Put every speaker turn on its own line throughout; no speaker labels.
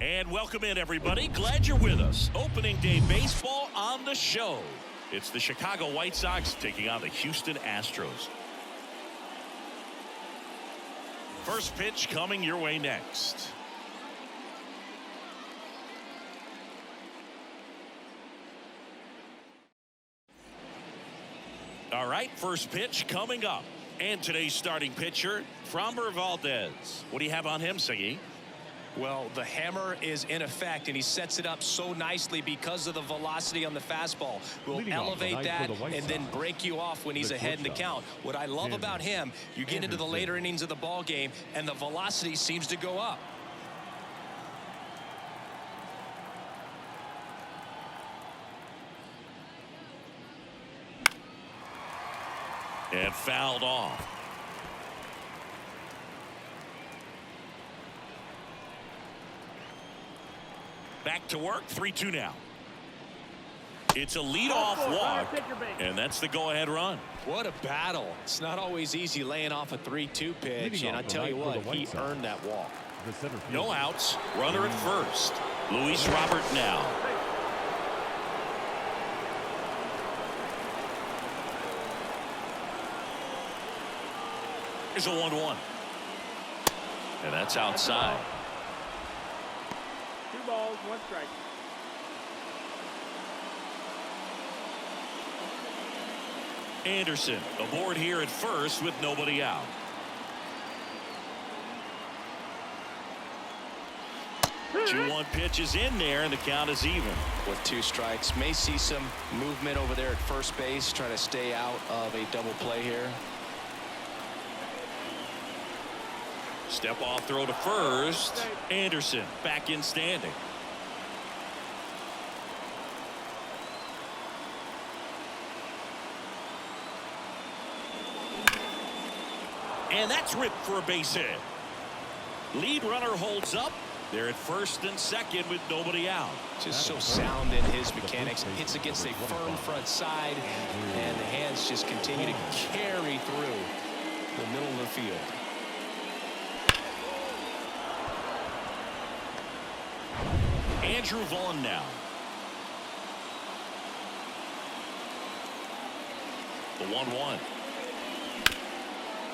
And welcome in, everybody. Glad you're with us. Opening day baseball on the show. It's the Chicago White Sox taking on the Houston Astros. First pitch coming your way next. All right, first pitch coming up. And today's starting pitcher, Framber Valdez. What do you have on him, Siggy?
Well, the hammer is in effect, and he sets it up so nicely because of the velocity on the fastball. Will elevate that and then break you off when he's ahead in the count. What I love about him, you get into the later innings of the ball game, and the velocity seems to go up.
And fouled off. Back to work, 3-2 now. It's a leadoff walk, and that's the go-ahead run.
What a battle. It's not always easy laying off a 3-2 pitch, and I tell you what, he earned that walk.
No outs, runner at first. Luis Robert now. Here's a 1-1. And that's outside.
2 balls, 1 strike.
Anderson aboard here at first with nobody out.
Two
2-1 pitch is in there, and the count is even.
With 2 strikes, may see some movement over there at first base, trying to stay out of a double play here.
Step off throw to first. Anderson back in standing. And that's ripped for a base hit. Lead runner holds up. They're at first and second with nobody out.
Just so sound in his mechanics. Hits against a firm front side, and the hands just continue to carry through the middle of the field.
Andrew Vaughn now. The 1-1.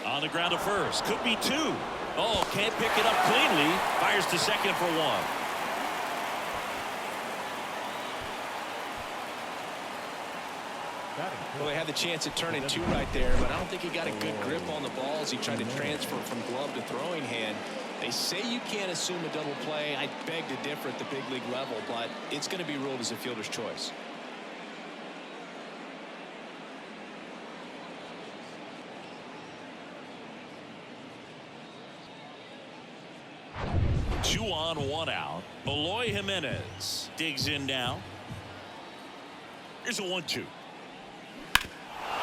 On the ground to first. Could be 2. Oh, can't pick it up cleanly. Fires to second for 1.
Well, they had the chance at turning 2 right there, but I don't think he got a good grip on the ball as he tried to transfer from glove to throwing hand. They say you can't assume a double play. I beg to differ at the big league level, but it's going to be ruled as a fielder's choice.
Two on, 1 out. Eloy Jimenez digs in now. Here's a 1-2.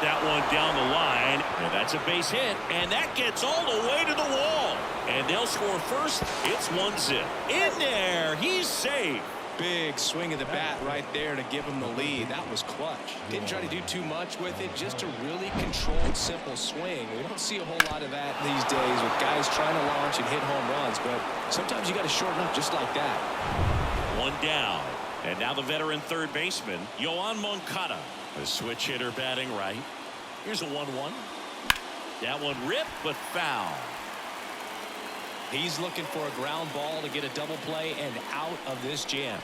That one down the line, and that's a base hit, and that gets all the way to the wall. And they'll score first. It's 1-0. In there, he's safe.
Big swing of the bat right there to give him the lead. That was clutch. Didn't try to do too much with it, just a really controlled, simple swing. We don't see a whole lot of that these days with guys trying to launch and hit home runs, but sometimes you got to shorten up just like that.
1 down, and now the veteran third baseman, Yoan Moncada. A switch hitter batting right. Here's a 1-1. That one ripped, but foul.
He's looking for a ground ball to get a double play and out of this jam.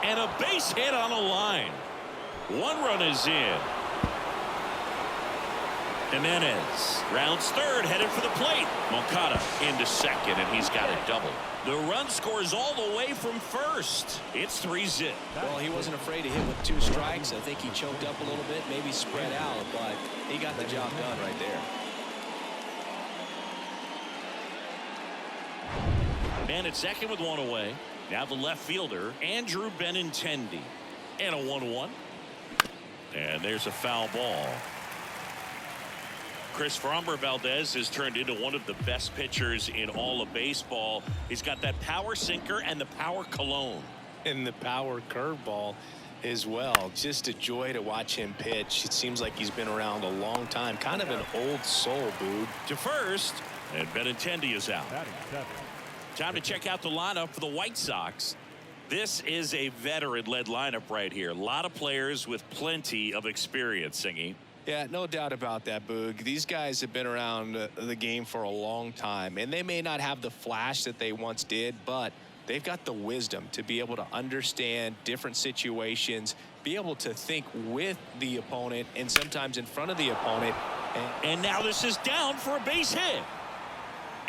And a base hit on a line. 1 run is in. Jimenez rounds third, headed for the plate. Moncada into second, and he's got a double. The run scores all the way from first. It's 3-0.
Well, he wasn't afraid to hit with 2 strikes. I think he choked up a little bit, maybe spread out, but he got the job done right there.
Man at second with 1 away. Now the left fielder, Andrew Benintendi. And a 1-1. And there's a foul ball. Chris Framber Valdez has turned into one of the best pitchers in all of baseball. He's got that power sinker and the power cologne.
And the power curveball. as well. Just a joy to watch him pitch. It seems like he's been around a long time. Kind of an old soul, Boog.
To first, and Benintendi is out. Time to check out the lineup for the White Sox. This is a veteran-led lineup right here. A lot of players with plenty of experience, Singy.
Yeah, no doubt about that, Boog. These guys have been around the game for a long time, and they may not have the flash that they once did, but they've got the wisdom to be able to understand different situations, be able to think with the opponent and sometimes in front of the opponent.
And now this is down for a base hit.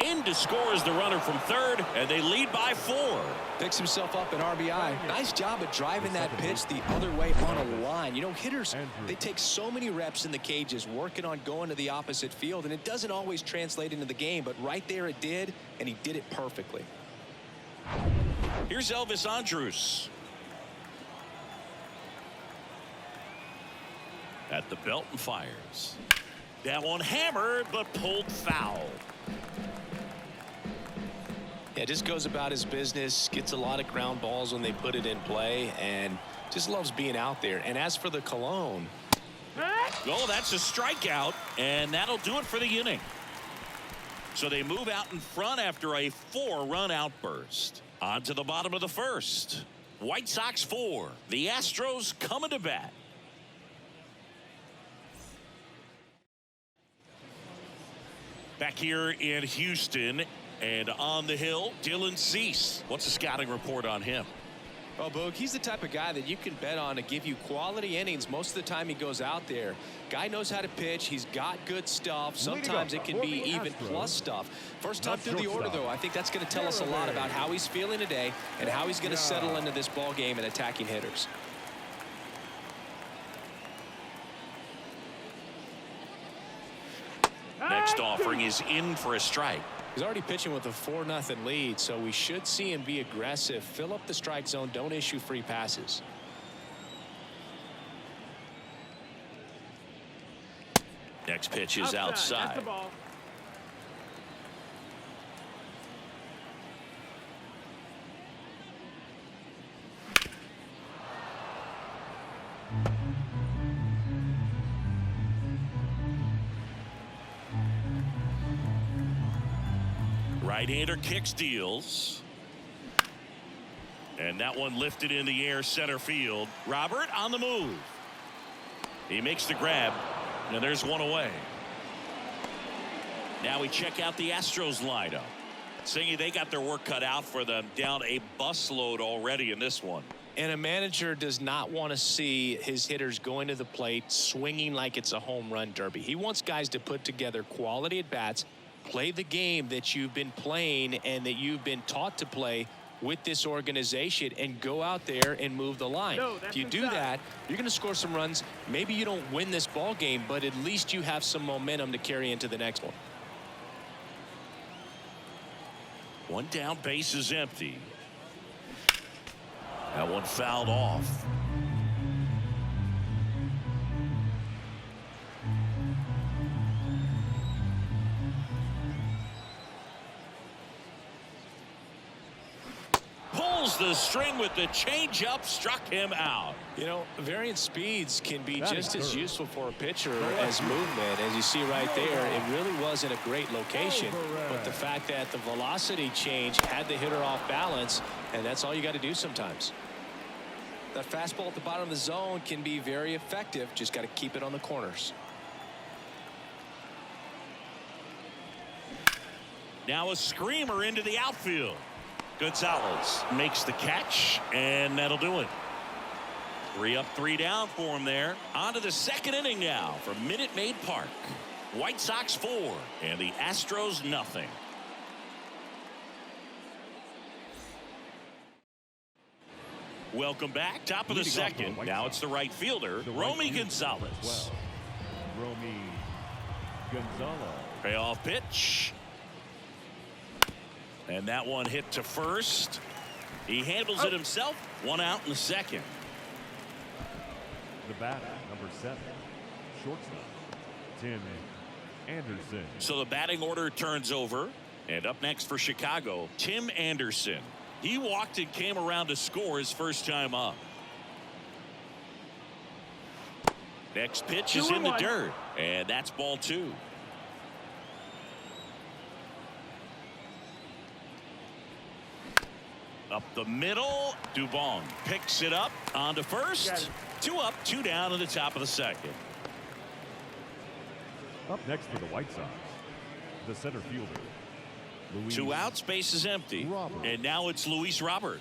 In to score is the runner from third, and they lead by 4.
Picks himself up an RBI. Nice job of driving that pitch the other way on a line. You know, hitters, they take so many reps in the cages working on going to the opposite field, and it doesn't always translate into the game, but right there it did, and he did it perfectly.
Here's Elvis Andrus. At the belt and fires. That one hammered, but pulled foul.
Yeah, just goes about his business, gets a lot of ground balls when they put it in play, and just loves being out there. And as for the cologne.
Oh, that's a strikeout, and that'll do it for the inning. So they move out in front after a 4-run outburst. On to the bottom of the first. White Sox 4. The Astros coming to bat. Back here in Houston. And on the hill, Dylan Cease. What's the scouting report on him?
Well, Boog, he's the type of guy that you can bet on to give you quality innings most of the time he goes out there. Guy knows how to pitch. He's got good stuff. Sometimes it can be even plus stuff. First time through the order, though, I think that's going to tell us a lot about how he's feeling today and how he's going to settle into this ball game and attacking hitters.
Next offering is in for a strike.
He's already pitching with a 4-0 lead, so we should see him be aggressive, fill up the strike zone, don't issue free passes.
Next pitch is outside.
That's the ball.
Right-hander kicks, deals. And that one lifted in the air center field. Robert on the move. He makes the grab. And there's one away. Now we check out the Astros lineup. Singy, they got their work cut out for them. Down a busload already in this one.
And a manager does not want to see his hitters going to the plate swinging like it's a home run derby. He wants guys to put together quality at bats, play the game that you've been playing and that you've been taught to play with this organization, and go out there and move the line. If you do that, you're going to score some runs. Maybe you don't win this ball game, but at least you have some momentum to carry into the next one.
One down, base is empty. That one fouled off. Pulls the string with the changeup, struck him out.
You know, varying speeds can be just as useful for a pitcher as movement. As you see right there, it really wasn't a great location, but the fact that the velocity change had the hitter off balance, and that's all you got to do sometimes. That fastball at the bottom of the zone can be very effective. Just got to keep it on the corners.
Now a screamer into the outfield. Gonzalez makes the catch, and that'll do it. 3 up, 3 down for him there. On to the second inning now from Minute Maid Park. White Sox 4 and the Astros nothing. Welcome back. Top of the second. Now it's the right fielder, Romy Gonzalez.
Romy Gonzalez.
Payoff pitch. And that one hit to first. He handles it himself. 1 out in the second.
The batter, number 7, shortstop, Tim Anderson.
So the batting order turns over. And up next for Chicago, Tim Anderson. He walked and came around to score his first time up. Next pitch is in the dirt, and that's ball 2. Up the middle, Dubon picks it up onto first. 2 up, 2 down in the top of the second.
Up next for the White Sox, the center fielder, Luis
2 outs, base is empty.
Robert.
And now it's Luis Robert.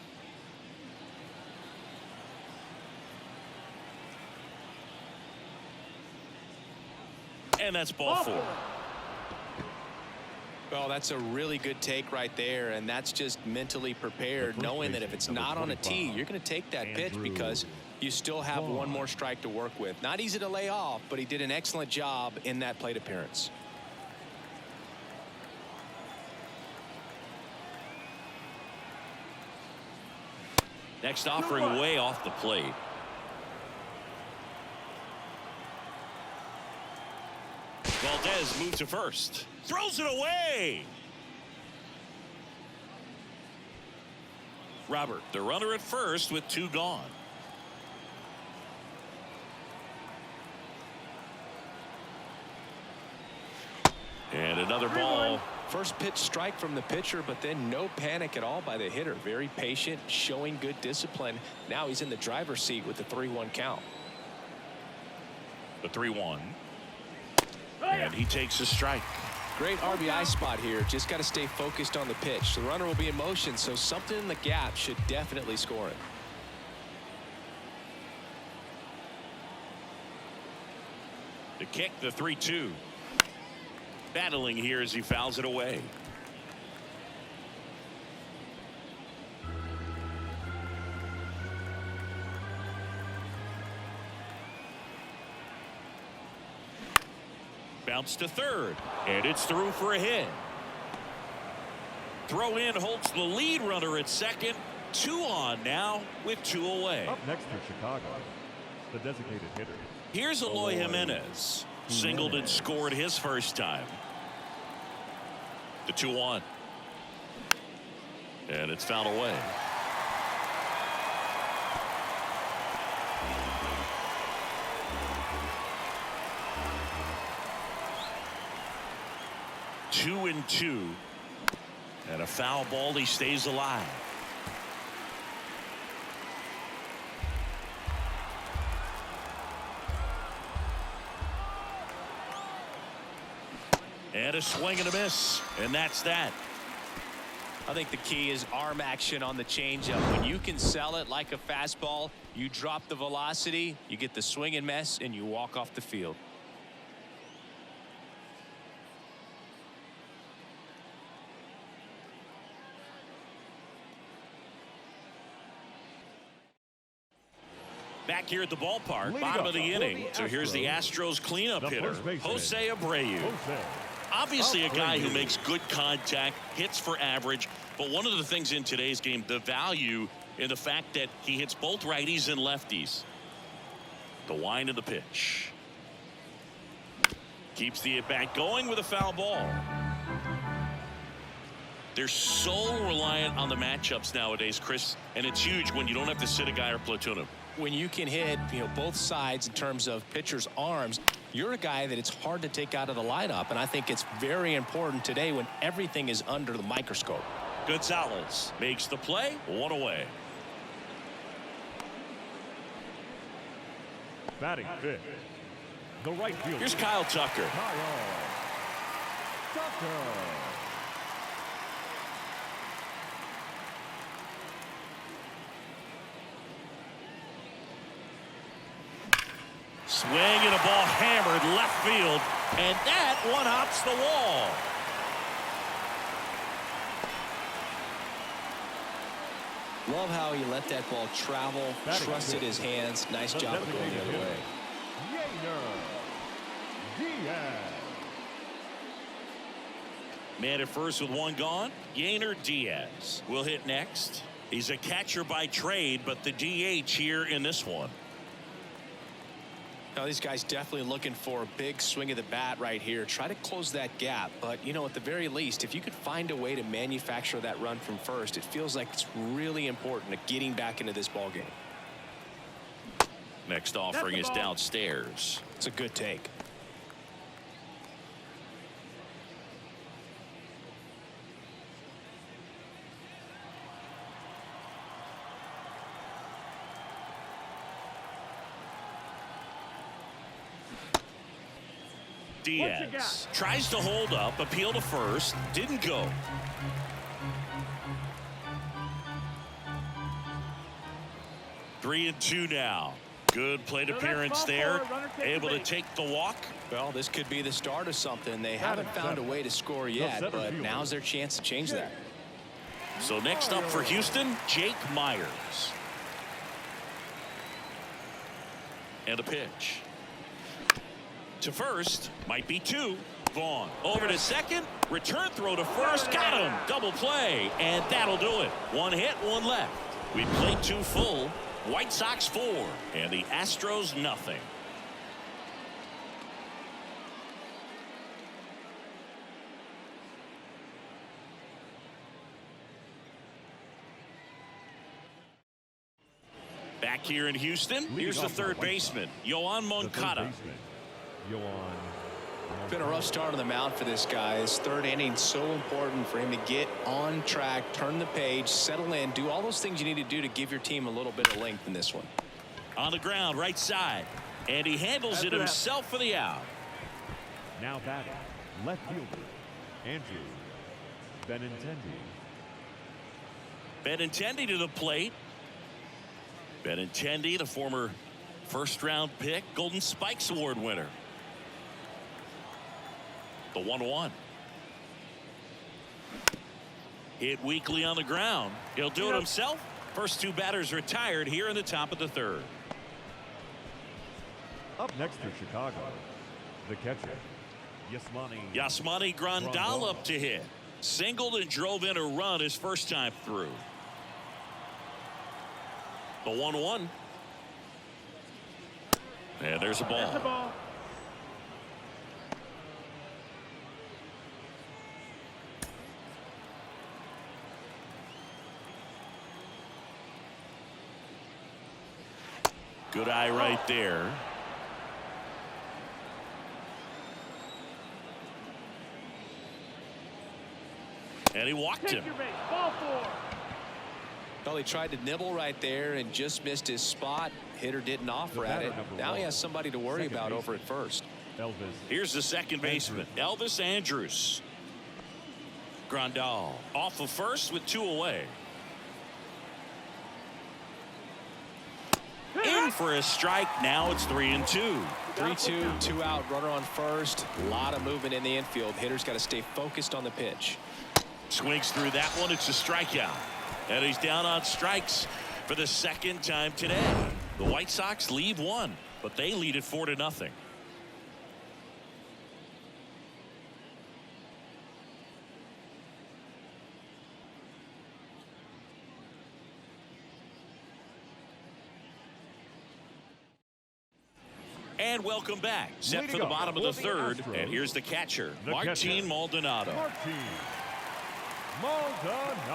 And that's ball 4.
Well, that's a really good take right there, and that's just mentally prepared, knowing that if it's not on a tee, you're going to take that pitch because you still have one more strike to work with. Not easy to lay off, but he did an excellent job in that plate appearance.
Next offering way off the plate. Valdez moves to first. Throws it away. Robert, the runner at first with 2 gone. And another ball.
First pitch strike from the pitcher, but then no panic at all by the hitter. Very patient, showing good discipline. Now he's in the driver's seat with the 3-1 count.
The 3-1. And he takes a strike.
Great RBI spot here. Just got to stay focused on the pitch. The runner will be in motion, so something in the gap should definitely score it.
The kick, the 3-2. Battling here as he fouls it away. Bounce to third, and it's through for a hit. Throw in holds the lead runner at second. 2 on now with 2 away.
Up next for Chicago, the designated hitter.
Here's Eloy Jimenez. Singled and scored his first time. The 2-1. And it's fouled away. Two and 2. And a foul ball. He stays alive. And a swing and a miss. And that's that.
I think the key is arm action on the changeup. When you can sell it like a fastball, you drop the velocity, you get the swing and miss, and you walk off the field.
Back here at the ballpark, bottom of the inning. So here's the Astros cleanup hitter, Jose Abreu. Obviously a guy who makes good contact, hits for average, but one of the things in today's game, the value in the fact that he hits both righties and lefties. The wind of the pitch. Keeps the at-bat going with a foul ball. They're so reliant on the matchups nowadays, Chris, and it's huge when you don't have to sit a guy or platoon him.
When you can hit, both sides in terms of pitchers' arms, you're a guy that it's hard to take out of the lineup, and I think it's very important today when everything is under the microscope.
Gonzalez makes the play, 1 away.
Batting fifth, the right fielder.
Here's Kyle Tucker. Swing and a ball hammered left field, and that one hops the wall.
Love how he let that ball travel, trusted his hands. Nice job of going the other way.
Man at first with 1 gone. Yainer Diaz will hit next. He's a catcher by trade, but the DH here in this one.
Now, these guys definitely looking for a big swing of the bat right here. Try to close that gap. But, at the very least, if you could find a way to manufacture that run from first, it feels like it's really important to getting back into this ball game.
Next offering is downstairs.
It's a good take.
Diaz tries to hold up, appeal to first, didn't go. Three and two now. Good plate appearance there. Able to take the walk.
Well, this could be the start of something. They haven't found a way to score yet, but now's their chance to change that.
So next up for Houston, Jake Myers. And a pitch. To first, might be two. Vaughn over to second, return throw to first, got him, double play, and that'll do it. One hit, one left. We played two full. White Sox 4 and the Astros nothing. Back here in Houston, here's the third baseman, Yoan Moncada.
It's been a rough start on the mound for this guy. His third inning so important for him to get on track, turn the page, settle in, do all those things you need to do to give your team a little bit of length in this one.
On the ground, right side, and he handles it himself for the out.
Now batting, left fielder, Andrew Benintendi.
Benintendi to the plate. Benintendi, the former first-round pick, Golden Spikes Award winner. The 1-1. Hit weakly on the ground. He'll do it himself. First two batters retired here in the top of the third.
Up next for Chicago, the catcher,
Yasmani Grandal up to hit. Singled and drove in a run his first time through. The 1-1. And there's a ball. Good eye right there. And he walked him.
Well, he tried to nibble right there and just missed his spot. Hitter didn't offer at it. Now he has somebody to worry about over at first.
Here's the second baseman, Elvis Andrus. Grandal off of first with two away. In for a strike. Now it's 3-2.
3-2, 2 out, runner on first. A lot of movement in the infield. Hitter's got to stay focused on the pitch.
Swings through that one. It's a strikeout. And he's down on strikes for the second time today. The White Sox leave one, but they lead it 4-0. And welcome back. Set for the bottom of the third. And here's the catcher, Martin Maldonado.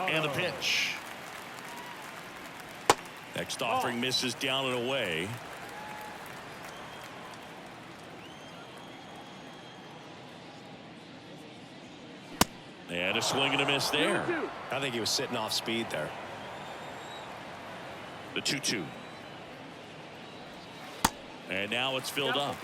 And the pitch. Next offering misses down and away. And a swing and a miss there.
I think he was sitting off speed there.
The 2-2. And now it's filled up.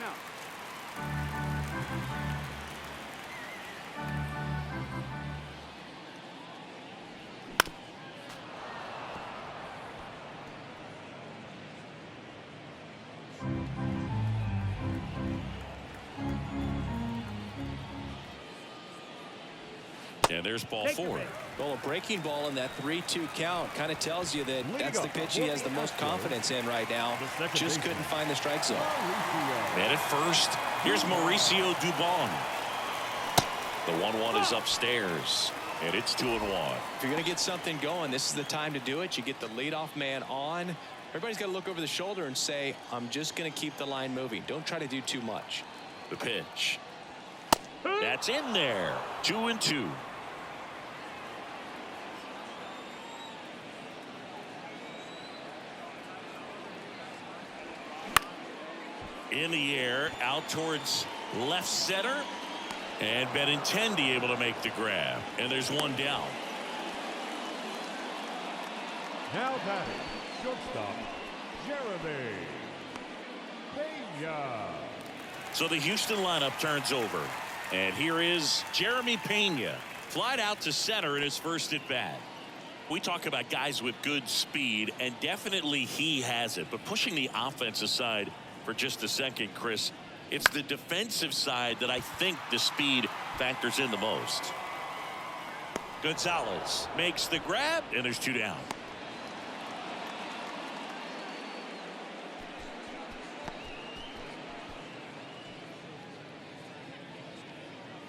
And there's ball 4.
Well, a breaking ball in that 3-2 count kind of tells you that that's the pitch he has the most confidence in right now. Just couldn't find the strike zone.
And at first, here's Mauricio Dubon. The 1-1 is upstairs, and it's 2-1.
If you're going to get something going, this is the time to do it. You get the leadoff man on. Everybody's got to look over the shoulder and say, I'm just going to keep the line moving. Don't try to do too much.
The pitch. That's in there. 2-2. in the air out towards left center. And Benintendi able to make the grab. And there's one down.
Now batting, shortstop, Jeremy Pena.
So the Houston lineup turns over. And here is Jeremy Pena. Flied out to center in his first at bat. We talk about guys with good speed, and definitely he has it. But pushing the offense aside for just a second, Chris, it's the defensive side that I think the speed factors in the most. Gonzalez makes the grab, and there's two down.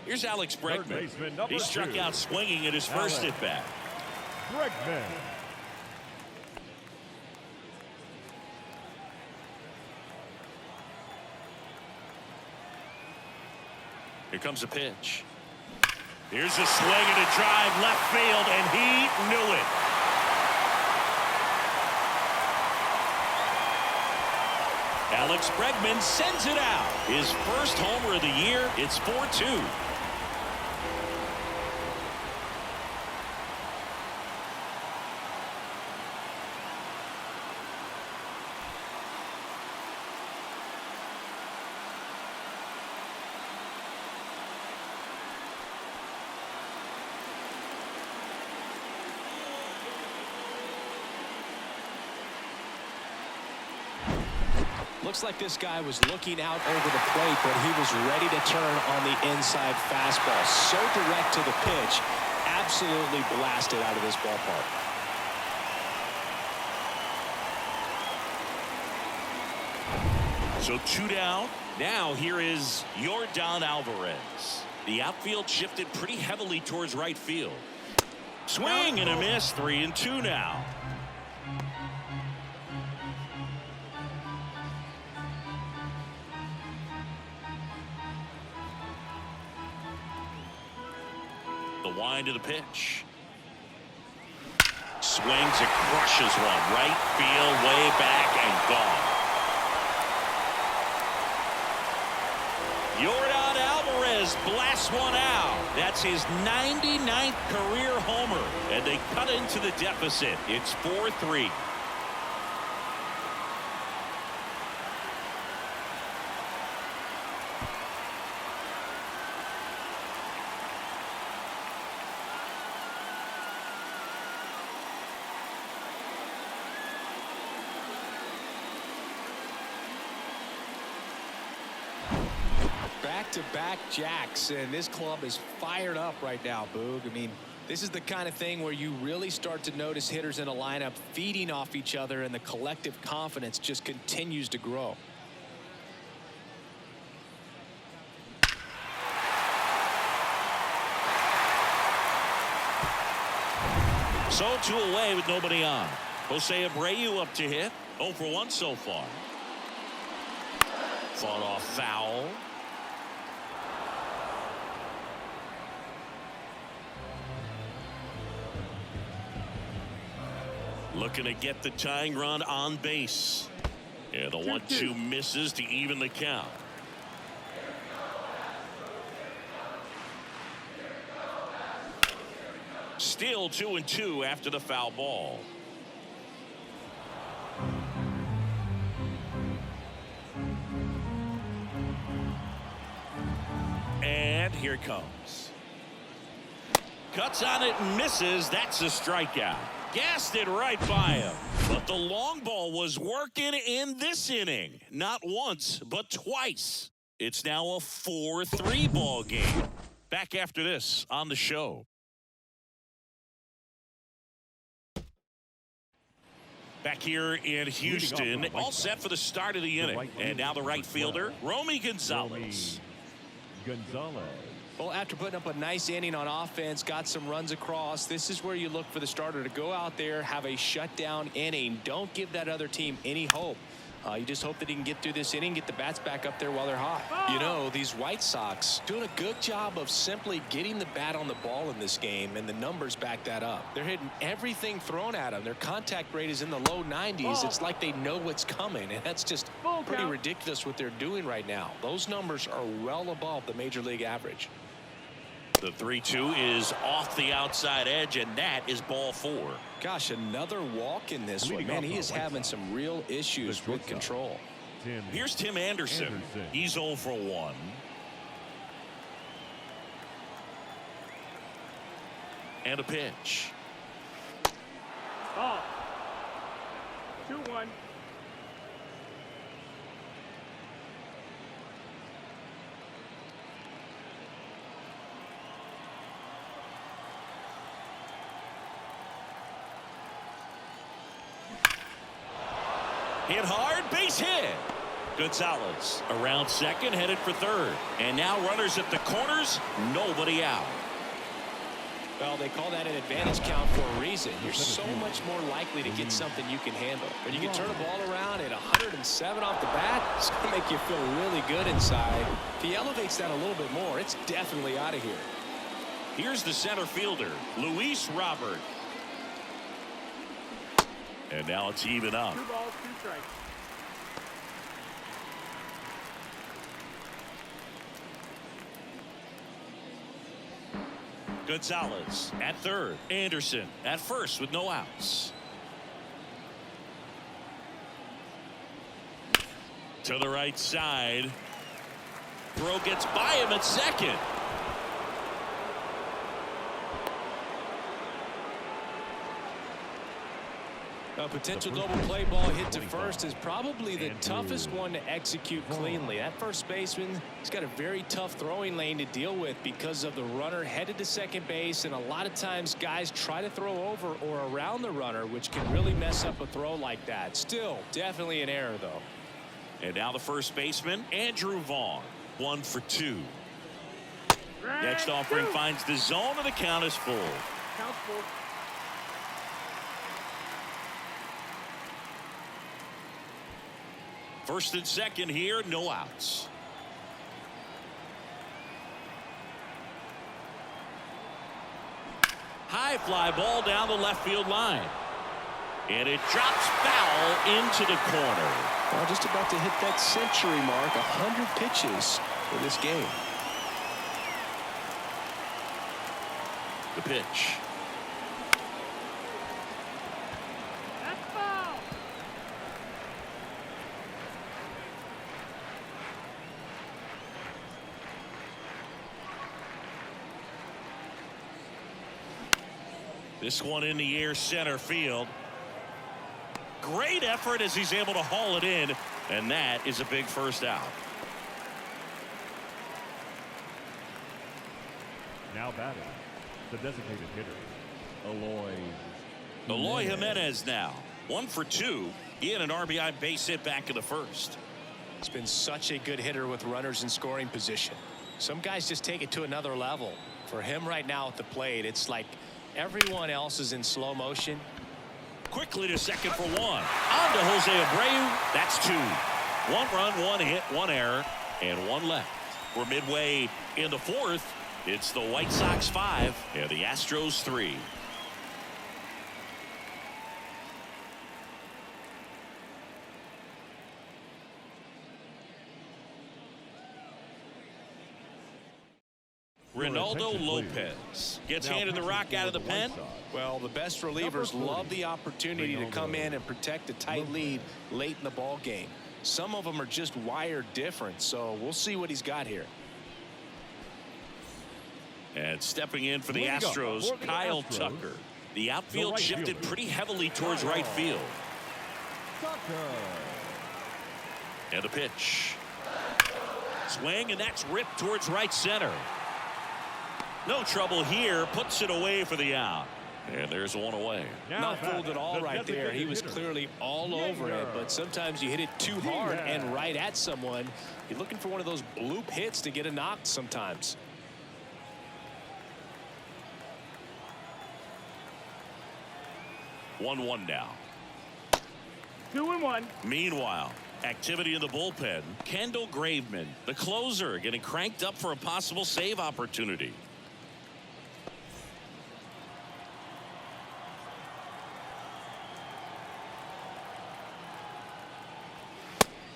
Here's Alex Bregman. He struck out swinging at his first at bat.
Bregman.
Here comes a pitch. Here's a swing and a drive left field, and he knew it. Alex Bregman sends it out. His first homer of the year. It's 4-2.
Looks like this guy was looking out over the plate, but he was ready to turn on the inside fastball. So direct to the pitch, absolutely blasted out of this ballpark.
So two down. Now here is Yordan Alvarez. The outfield shifted pretty heavily towards right field. Swing and a miss. 3-2 now. The wind of the pitch. Swings and crushes one. Right field, way back and gone. Yordan Alvarez blasts one out. That's his 99th career homer. And they cut into the deficit. It's 4-3.
Back-to-back jacks, and this club is fired up right now, Boog. I mean, this is the kind of thing where you really start to notice hitters in a lineup feeding off each other, and the collective confidence just continues to grow.
So 2 away with nobody on. Jose Abreu up to hit. 0 for 1 so far. Fought off foul. Looking to get the tying run on base. And the 1-2 misses to even the count. Still 2-2 after the foul ball. And here it comes. Cuts on it and misses. That's a strikeout. Gassed it right by him. But the long ball was working in this inning. Not once, but twice. It's now a 4-3 ball game. Back after this on the show. Back here in Houston, all set for the start of the inning. And now the right fielder, Romy Gonzalez.
Well, after putting up a nice inning on offense, got some runs across, this is where you look for the starter to go out there, have a shutdown inning. Don't give that other team any hope. You just hope that he can get through this inning, get the bats back up there while they're hot. You know, these White Sox doing a good job of simply getting the bat on the ball in this game, and the numbers back that up. They're hitting everything thrown at them. Their contact rate is in the low 90s. It's like they know what's coming, and that's just pretty ridiculous what they're doing right now. Those numbers are well above the major league average.
The 3-2 is off the outside edge, and that is ball 4.
Gosh, another walk in this one. Man, he is having some real issues with control.
Here's Tim Anderson. He's 0 for 1. And a pitch.
Ball. 2-1.
Hit hard, base hit. Gonzalez around second, headed for third. And now runners at the corners, nobody out.
Well, they call that an advantage count for a reason. You're so much more likely to get something you can handle. When you can turn a ball around at 107 off the bat, it's going to make you feel really good inside. If he elevates that a little bit more, it's definitely out of here.
Here's the center fielder, Luis Robert. And now it's even up.
2 balls, 2 strikes.
Gonzalez at third. Anderson at first with no outs. To the right side. Throw gets by him at second.
A potential double play ball hit to first is probably the toughest one to execute cleanly. That first baseman, he's got a very tough throwing lane to deal with because of the runner headed to second base, and a lot of times guys try to throw over or around the runner, which can really mess up a throw like that. Still, definitely an error, though.
And now the first baseman, Andrew Vaughn, 1 for 2. Next offering finds the zone, and the count is full.
Count's full.
First and second here, no outs. High fly ball down the left field line. And it drops foul into the corner.
Well, just about to hit that century mark, 100 pitches for this game.
The pitch.
That's foul.
This one in the air, center field. Great effort as he's able to haul it in, and that is a big first out.
Now batting, the designated hitter,
Eloy Jimenez now 1 for 2. He had an RBI base hit back in the first.
He's been such a good hitter with runners in scoring position. Some guys just take it to another level. For him right now at the plate, it's like everyone else is in slow motion.
Quickly to second for 1. On to Jose Abreu. That's 2. 1 run, 1 hit, 1 error, and 1 left. We're midway in the fourth. It's the White Sox 5 and the Astros 3. Ronaldo Lopez gets handed the rock out of the pen.
Well, the best relievers love the opportunity to come in and protect a tight lead late in the ball game. Some of them are just wired different, so we'll see what he's got here.
And stepping in for the Astros, Kyle Tucker. The outfield shifted pretty heavily towards right field. And a pitch. Swing, and that's ripped towards right center. No trouble here, puts it away for the out. And there's one away.
Not fooled at all right there. He was clearly all over it, but sometimes you hit it too hard and right at someone. You're looking for one of those bloop hits to get a knock sometimes.
One now.
2-1.
Meanwhile, activity in the bullpen. Kendall Graveman, the closer, getting cranked up for a possible save opportunity.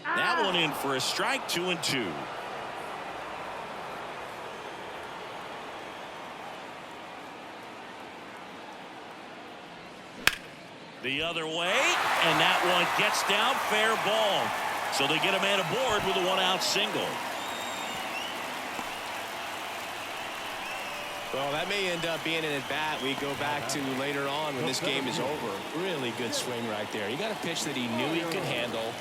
That one in for a strike. 2-2. The other way, and that one gets down. Fair ball. So they get a man aboard with a one-out single.
Well, that may end up being an at-bat we go back to later on when this game is over. Really good swing right there. He got a pitch that he knew he could handle,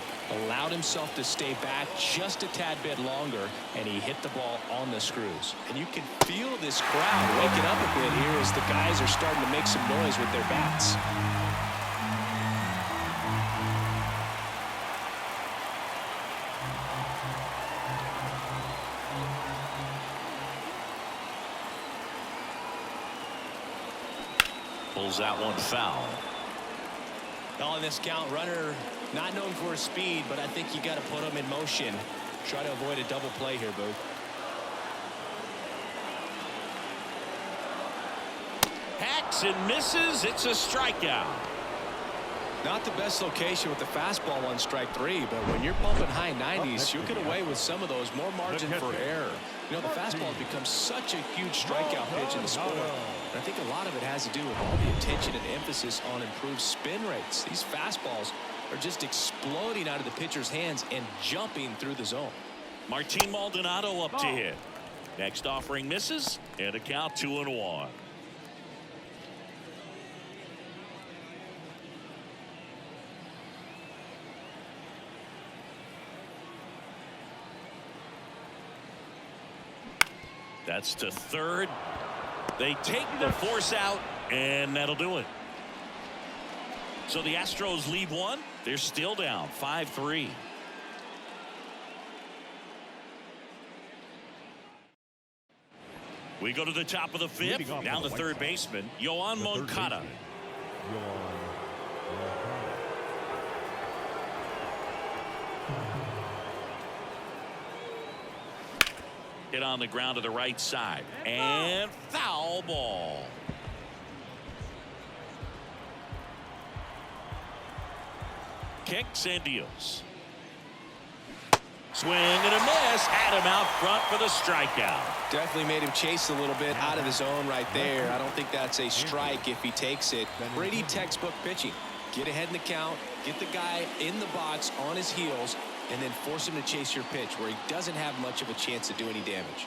allowed himself to stay back just a tad bit longer, and he hit the ball on the screws. And you can feel this crowd waking up a bit here as the guys are starting to make some noise with their bats.
Pulls that one foul.
On this count, runner not known for his speed, but I think you got to put him in motion. Try to avoid a double play here, Booth.
Hacks and misses. It's a strikeout.
Not the best location with the fastball on strike 3, but when you're pumping high 90s, you'll get away with some of those. More margin for error. You know, the fastball has become such a huge strikeout pitch in the sport. And I think a lot of it has to do with all the attention and emphasis on improved spin rates. These fastballs are just exploding out of the pitcher's hands and jumping through the zone.
Martin Maldonado up to hit. Next offering misses, and a count 2-1. That's to third. They take the force out, and that'll do it. So the Astros lead one. They're still down 5-3. We go to the top of the fifth. Down the third baseman, Yoan Moncada. Hit on the ground to the right side. And foul ball. Kicks and deals. Swing and a miss. Had him out front for the strikeout.
Definitely made him chase a little bit out of the zone right there. I don't think that's a strike if he takes it. Brady textbook pitching. Get ahead in the count. Get the guy in the box on his heels. And then force him to chase your pitch where he doesn't have much of a chance to do any damage.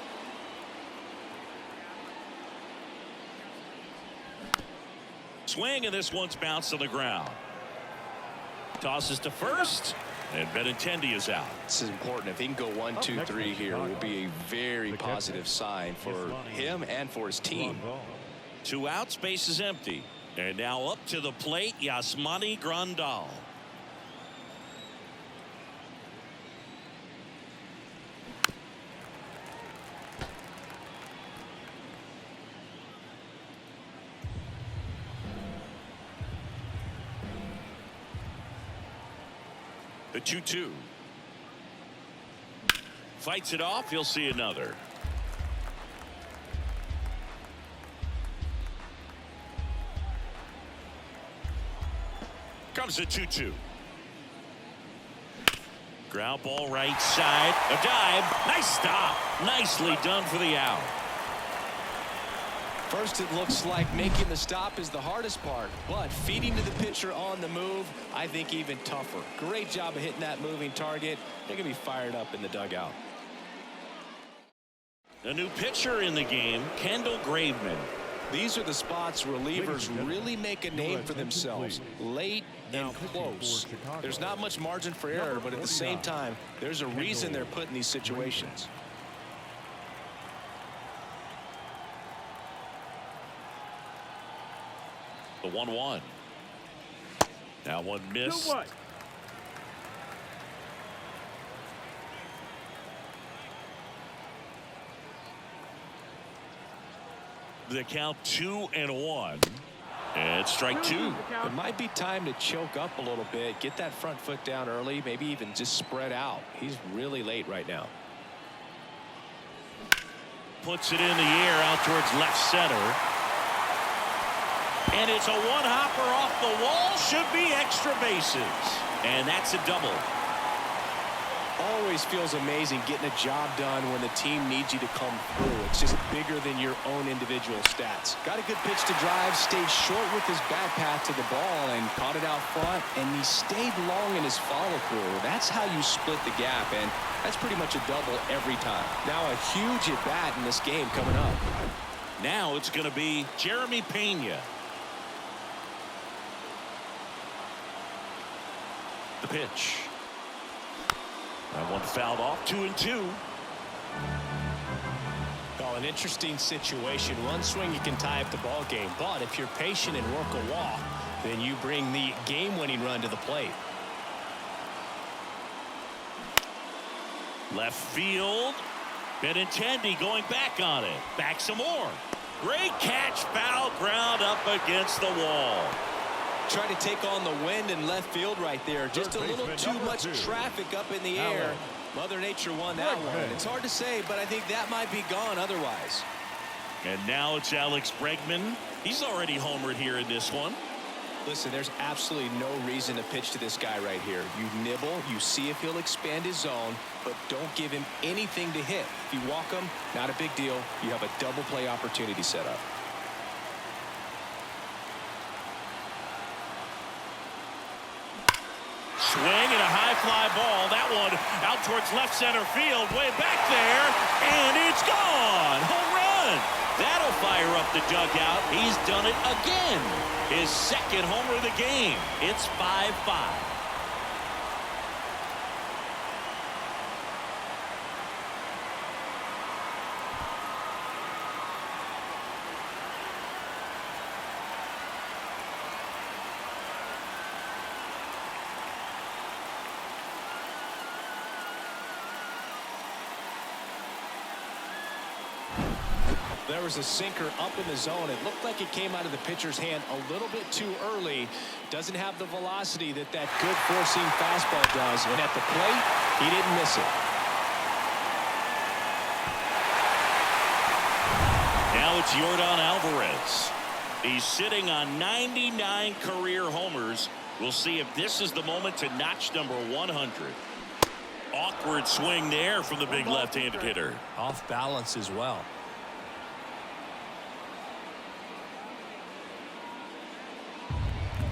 Swing, and this one's bounced on the ground. Tosses to first, and Benintendi is out.
This is important. If he can go 1, 2, 3 here, it will be a very positive sign for him and for his team.
2 outs, base is empty. And now up to the plate, Yasmani Grandal. The 2-2. Fights it off. He'll see another. Comes the 2-2. Ground ball right side. A dive. Nice stop. Nicely done for the out.
First, it looks like making the stop is the hardest part, but feeding to the pitcher on the move, I think even tougher. Great job of hitting that moving target. They're going to be fired up in the dugout.
A new pitcher in the game, Kendall Graveman.
These are the spots relievers really make a name for themselves. Late and close. There's not much margin for error, but at the same time, there's a reason they're put in these situations.
The 1-1. Now one missed.
2-1.
The count 2-1. And strike 2.
It might be time to choke up a little bit. Get that front foot down early. Maybe even just spread out. He's really late right now.
Puts it in the air out towards left center. And it's a one-hopper off the wall. Should be extra bases. And that's a double.
Always feels amazing getting a job done when the team needs you to come through. It's just bigger than your own individual stats. Got a good pitch to drive, stayed short with his bat path to the ball and caught it out front, and he stayed long in his follow-through. That's how you split the gap, and that's pretty much a double every time. Now a huge at-bat in this game coming up.
Now it's going to be Jeremy Pena. The pitch. That one fouled off, 2-2.
Oh, an interesting situation. One swing you can tie up the ball game, but if you're patient and work a walk, then you bring the game-winning run to the plate.
Left field. Benintendi going back on it. Back some more. Great catch, foul ground up against the wall.
Try to take on the wind in left field right there. Just a little too much traffic up in the air. Mother Nature won that one. It's hard to say, but I think that might be gone otherwise.
And now it's Alex Bregman. He's already homered here in this one.
Listen, there's absolutely no reason to pitch to this guy right here. You nibble, you see if he'll expand his zone, but don't give him anything to hit. If you walk him, not a big deal. You have a double play opportunity set up.
Swing and a high fly ball. That one out towards left center field. Way back there. And it's gone. Home run. That'll fire up the dugout. He's done it again. His second homer of the game. It's 5-5.
There was a sinker up in the zone. It looked like it came out of the pitcher's hand a little bit too early. Doesn't have the velocity that good four-seam fastball does. And at the plate, he didn't miss it.
Now it's Yordan Alvarez. He's sitting on 99 career homers. We'll see if this is the moment to notch number 100. Awkward swing there from the big left-handed hitter.
Off balance as well.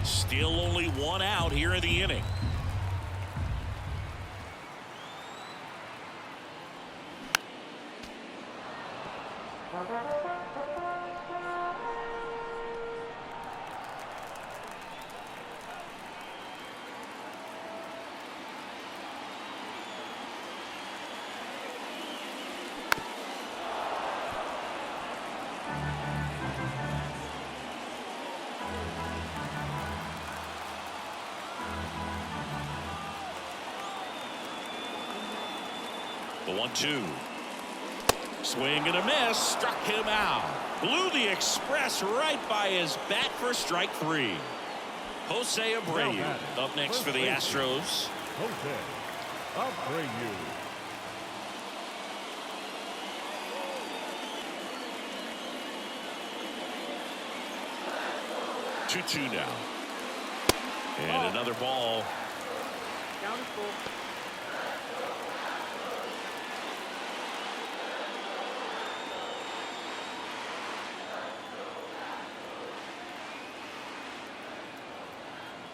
Still only one out here in the inning. The 1-2. Swing and a miss. Struck him out. Blew the express right by his bat for strike 3. Jose Abreu up next for the Astros.
Jose Abreu.
Two now. And another ball.
Count is full.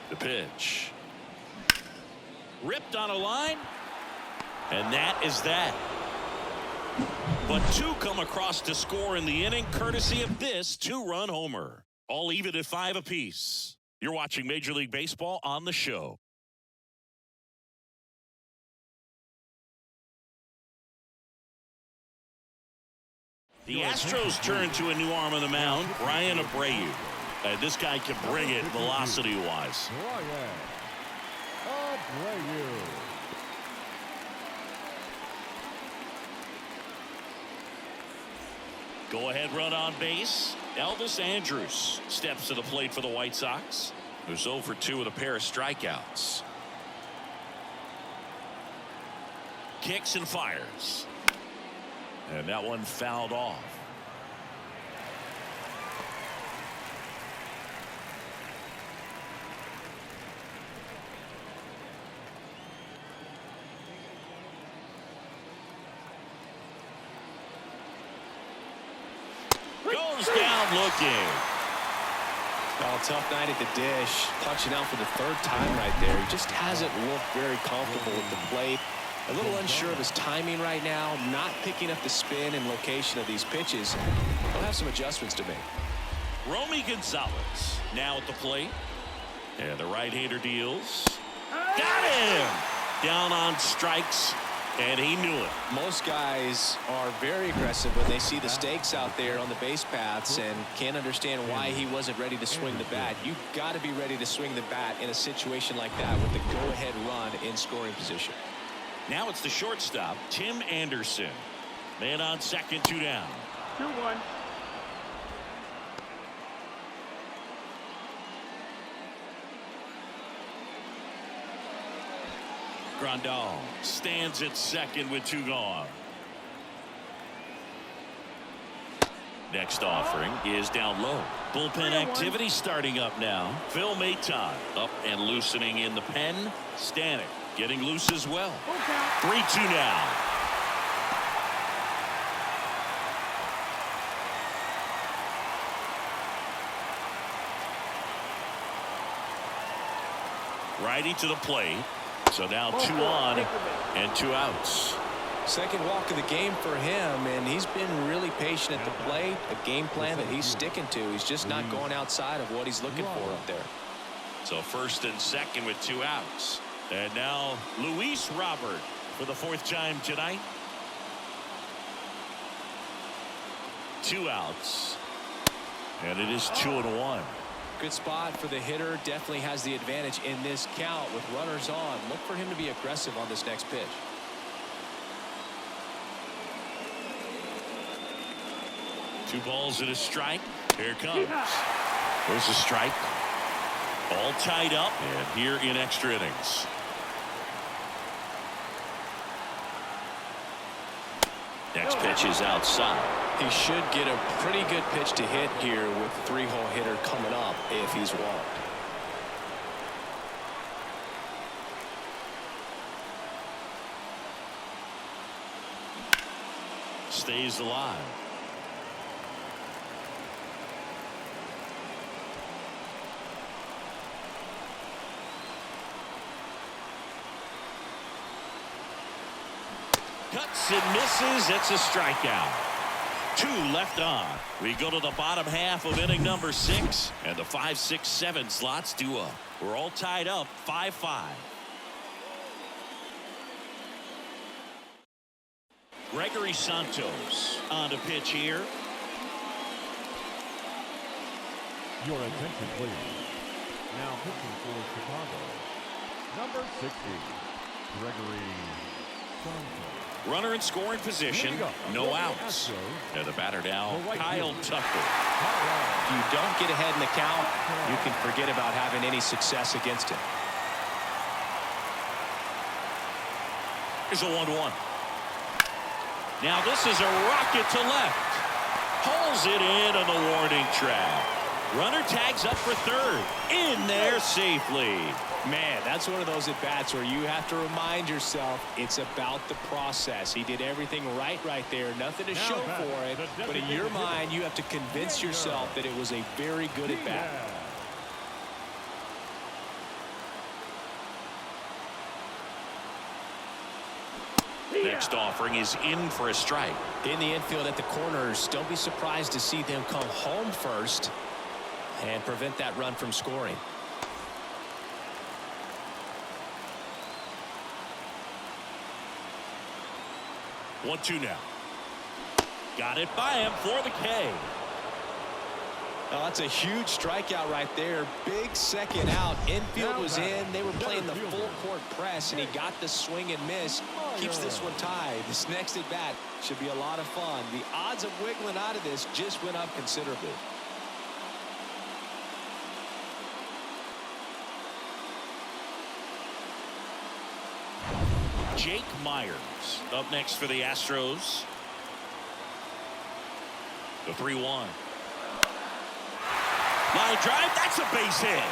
The pitch. Ripped on a line. And that is that. But two come across to score in the inning, courtesy of this two-run homer. All even at 5 apiece. You're watching Major League Baseball on the show. The Astros turn to a new arm on the mound, Brian Abreu. This guy can bring it velocity-wise. Go-ahead run on base. Elvis Andrus steps to the plate for the White Sox, who's 0 for 2 with a pair of strikeouts. Kicks and fires. And that one fouled off. Goes down looking.
Oh, tough night at the dish. Punching out for the third time right there. He just hasn't looked very comfortable at the plate. A little unsure of his timing right now. Not picking up the spin and location of these pitches. He'll have some adjustments to make.
Romy Gonzalez now at the plate. And the right-hander deals. Got him! Down on strikes. And he knew it.
Most guys are very aggressive when they see the stakes out there on the base paths and can't understand why he wasn't ready to swing the bat. You've got to be ready to swing the bat in a situation like that with the go-ahead run in scoring position.
Now it's the shortstop, Tim Anderson. Man on second, 2 down.
2-1.
Grandal stands at second with 2 gone. Next offering is down low. Bullpen activity starting up now. Phil Maton up and loosening in the pen. Stanek getting loose as well. 3-2 now. Righty to the plate. So now 2 on and 2 outs.
Second walk of the game for him, and he's been really patient at the plate. A game plan that he's sticking to. He's just not going outside of what he's looking for up there.
So first and second with 2 outs. And now Luis Robert for the 4th time tonight. 2 outs. And it is 2-1.
Good spot for the hitter. Definitely has the advantage in this count with runners on. Look for him to be aggressive on this next pitch.
Two balls and a strike. Here it comes. There's a strike. All tied up and here in extra innings. Next pitch is outside.
He should get a pretty good pitch to hit here with the 3-hole hitter coming up if he's walked.
Stays alive. Cuts and misses. It's a strikeout. 2 left on. We go to the bottom half of inning number 6, and the 5, 6, 7 slots do up. We're all tied up 5-5. Gregory Santos on to pitch here.
Your attention, please. Now pitching for Chicago, number 60, Gregory Santos.
Runner in scoring position, no outs. And the batter now, Kyle Tucker.
If you don't get ahead in the count, you can forget about having any success against him.
Here's a 1-1. Now this is a rocket to left. Pulls it in on the warning track. Runner tags up for third. In there safely.
Man, that's one of those at-bats where you have to remind yourself it's about the process. He did everything right there. Nothing to show for it. But in your mind, you have to convince yourself that it was a very good at-bat.
Next offering is in for a strike.
In the infield at the corners, don't be surprised to see them come home first and prevent that run from scoring.
One, 2 now. Got it by him for the K.
Oh, that's a huge strikeout right there. Big second out. Infield was in. They were playing the full court press, and he got the swing and miss. Keeps this one tied. This next at bat should be a lot of fun. The odds of wiggling out of this just went up considerably.
Jake Myers up next for the Astros. The 3-1. Line drive. That's a base hit.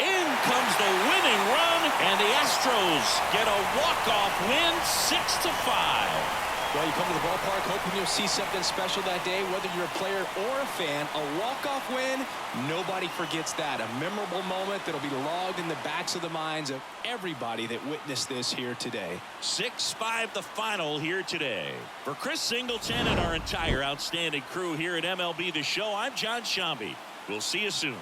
In comes the winning run, and the Astros get a walk-off win, 6-5.
Well, you come to the ballpark hoping you'll see something special that day, whether you're a player or a fan. A walk-off win, nobody forgets that. A memorable moment that'll be logged in the backs of the minds of everybody that witnessed this here today.
6-5 the final here today. For Chris Singleton and our entire outstanding crew here at MLB The Show, I'm John Shambi. We'll see you soon.